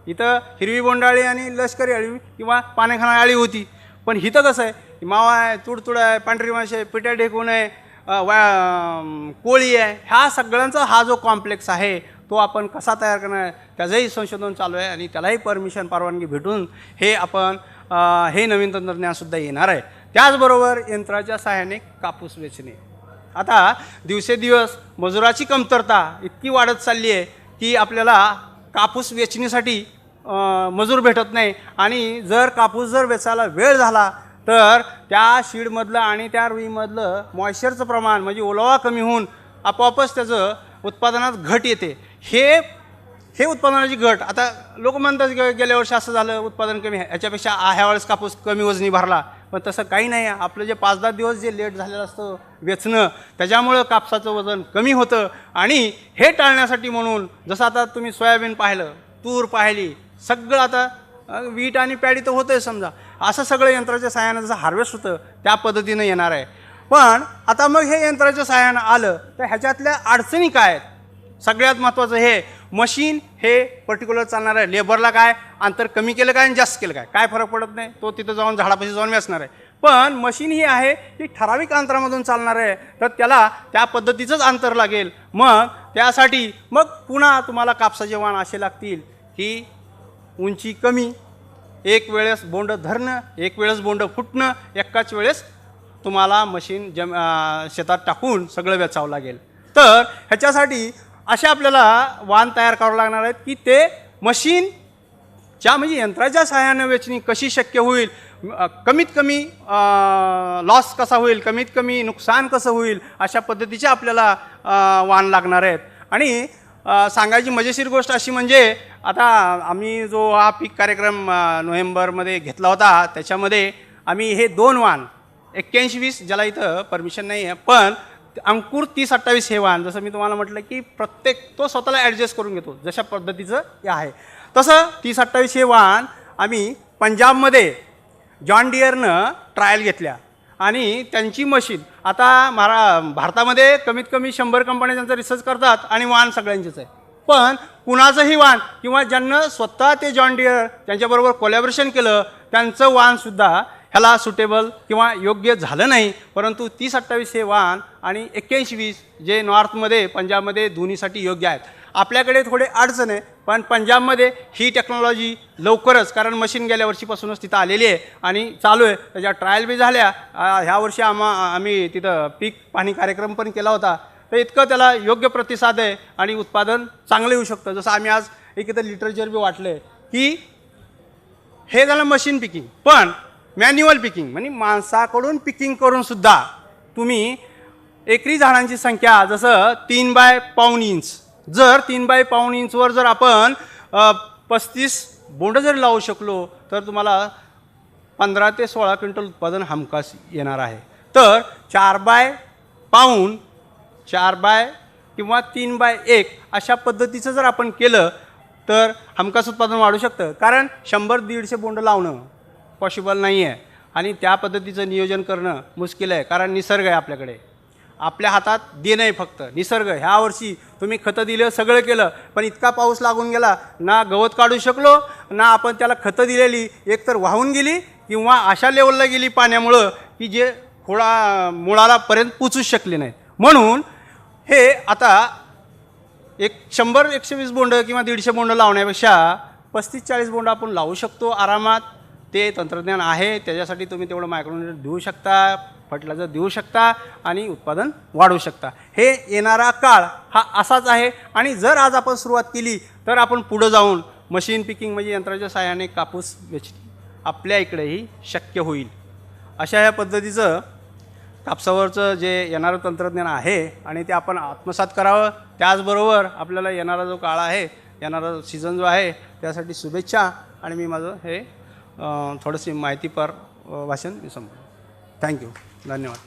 इथं हिरवी बोंडाळी आणि लष्करी अळी किंवा पानेखाना अळी होती. पण इथं कसं आहे, मावा आहे, तुडतुड आहे, पांढरी माशी आहे, पिट्या ढेकून आहे, कोळी आहे. ह्या सगळ्यांचा हा जो कॉम्प्लेक्स आहे तो आपण कसा तयार करणार त्याचंही संशोधन चालू आहे आणि त्यालाही परवानगी भेटून हे आपण हे नवीन तंत्रज्ञानसुद्धा येणार आहे. त्याचबरोबर यंत्राच्या सहाय्याने कापूस वेचणे. आता दिवसेदिवस मजुराची कमतरता इतकी वाढत चालली आहे की आपल्याला कापूस वेचणीसाठी मजूर भेटत नाही. आणि कापूस जर वेचायला वेळ झाला तर त्या शीडमधलं आणि त्या रुईमधलं मॉइश्चरचं प्रमाण म्हणजे ओलावा कमी होऊन आपोआपच त्याचं उत्पादनात घट येते. हे उत्पादनाची घट. आता लोक म्हणतात गेल्या वर्षी असं झालं उत्पादन कमी, ह्याच्यापेक्षा ह्यावेळेस कापूस कमी वजनी भरला. पण तसं काही नाही आहे. आपलं जे 5-10 दिवस जे लेट झालेलं असतं वेचणं, त्याच्यामुळं कापसाचं वजन कमी होतं. आणि हे टाळण्यासाठी म्हणून जसं आता तुम्ही सोयाबीन पाहिलं, तूर पाहिली, सगळं आता वीट आणि पॅडी तर होतं आहे समजा, असं सगळं यंत्राच्या सहाय्यानं जसं हार्वेस्ट होतं त्या पद्धतीनं येणार आहे. पण आता मग हे यंत्राच्या सहाय्यानं आलं तर ह्याच्यातल्या अडचणी काय आहेत? सगळ्यात महत्त्वाचं हे मशीन हे पर्टिक्युलर चालणार आहे. लेबरला काय अंतर कमी केलं काय आणि जास्त केलं काय फरक पडत नाही, तो तिथं जाऊन झाडापाशी जाऊन वेचणार आहे. पण मशीन ही आहे ती ठराविक अंतरामधून चालणार आहे, तर त्याला त्या पद्धतीचंच अंतर लागेल. मग त्यासाठी पुन्हा तुम्हाला कापसाचे वाण असे लागतील की उंची कमी, एक वेळेस बोंड धरणं, एक वेळेस बोंड फुटणं, एकाच वेळेस तुम्हाला मशीन शेतात टाकून सगळं वेचावं लागेल. तर ह्याच्यासाठी असे आपल्याला वाण तयार करावं लागणार आहेत की ते मशीनच्या म्हणजे यंत्राच्या सहाय्याने वेचणी कशी शक्य होईल, कमीत कमी लॉस कसा होईल, कमीत कमी नुकसान कसं होईल, अशा पद्धतीचे आपल्याला वाण लागणार आहेत. आणि सांगायची मजेशीर गोष्ट अशी म्हणजे आता आम्ही जो हा पीक कार्यक्रम नोव्हेंबरमध्ये घेतला होता त्याच्यामध्ये आम्ही हे 2 वाण 81-20 ज्याला इथं परमिशन नाही आहे, पण अंकुर 30-28 हे वाण, जसं मी तुम्हाला म्हटलं की प्रत्येक तो स्वतःला ॲडजस्ट करून घेतो जशा पद्धतीचं हे आहे, तसं 30-28 हे वाण आम्ही पंजाबमध्ये जॉन डिअरनं ट्रायल घेतल्या. आणि त्यांची मशीन आता भारतामध्ये कमीत कमी 100 कंपन्या त्यांचा रिसर्च करतात आणि वाण सगळ्यांचेच आहे. पण कुणाचंही वाण किंवा ज्यांना स्वतः ते जॉन डिअर त्यांच्याबरोबर कोलॅबरेशन केलं त्यांचं वाणसुद्धा ह्याला सुटेबल किंवा योग्य झालं नाही. परंतु 30-28 हे वाण आणि 81-20 जे नॉर्थमध्ये पंजाबमध्ये दोन्हीसाठी योग्य आहेत. आपल्याकडे थोडे अडचण आहे, पण पंजाबमध्ये ही टेक्नॉलॉजी लवकरच, कारण मशीन गेल्या वर्षीपासूनच तिथं आलेली आहे आणि चालू आहे, त्याच्या ट्रायल बी झाल्या. ह्या वर्षी आम्ही तिथं पीक पाहणी कार्यक्रम पण केला होता. तर इतकं त्याला योग्य प्रतिसाद आहे आणि उत्पादन चांगलं येऊ शकतं. जसं आम्ही आज इथं लिटरेचर बी वाटलं आहे की हे झालं मशीन पिकिंग, पण मॅन्युअल पिकिंग म्हणजे माणसाकडून पिकिंग करूनसुद्धा तुम्ही एकरी झाडांची संख्या जसं 3/5 इंच, जर 3/5 इंचवर जर आपण 35 बोंड जर लावू शकलो तर तुम्हाला 15 ते 16 क्विंटल उत्पादन हमखास येणार आहे. तर 4/5 किंवा 3/1 अशा पद्धतीचं जर आपण केलं तर हमखास उत्पादन वाढू शकतं. कारण 100-150 बोंड लावणं पॉसिबल नाही आहे आणि त्या पद्धतीचं नियोजन करणं मुश्किल आहे, कारण निसर्ग आहे आपल्याकडे, आपल्या हातात देणं आहे फक्त निसर्ग. ह्या वर्षी तुम्ही खतं दिलं, सगळं केलं, पण इतका पाऊस लागून गेला, ना गवत काढू शकलो, ना आपण त्याला खतं दिलेली एकतर वाहून गेली किंवा अशा लेवलला गेली पाण्यामुळं की जे मुळाला पर्यंत पोचूच शकले नाहीत. म्हणून हे आता 100-120 बोंड किंवा 150 बोंड लावण्यापेक्षा 35-40 बोंड आपण लावू शकतो आरामात. ते तंत्रज्ञान आहे, त्याच्यासाठी तुम्ही तेवढं मायक्रोन्यूट्रिएंट देऊ शकता, फर्टिलायझर देऊ शकता आणि उत्पादन वाढवू शकता. हे येणारा काळ हा असाच आहे. आणि जर आज आपण सुरुवात केली तर आपण पुढं जाऊन मशीन पिकिंग म्हणजे यंत्राच्या सहाय्याने कापूस वेचणी आपल्या इकडेही शक्य होईल. अशा ह्या पद्धतीचं कापसावरचं जे येणारं तंत्रज्ञान आहे आणि ते आपण आत्मसात करावं. त्याचबरोबर आपल्याला येणारा जो काळ आहे, येणारा सीझन जो आहे, त्यासाठी शुभेच्छा. आणि मी माझं हे थोडीशी माहितीपर भाषण मी संपवतो. थँक्यू. धन्यवाद.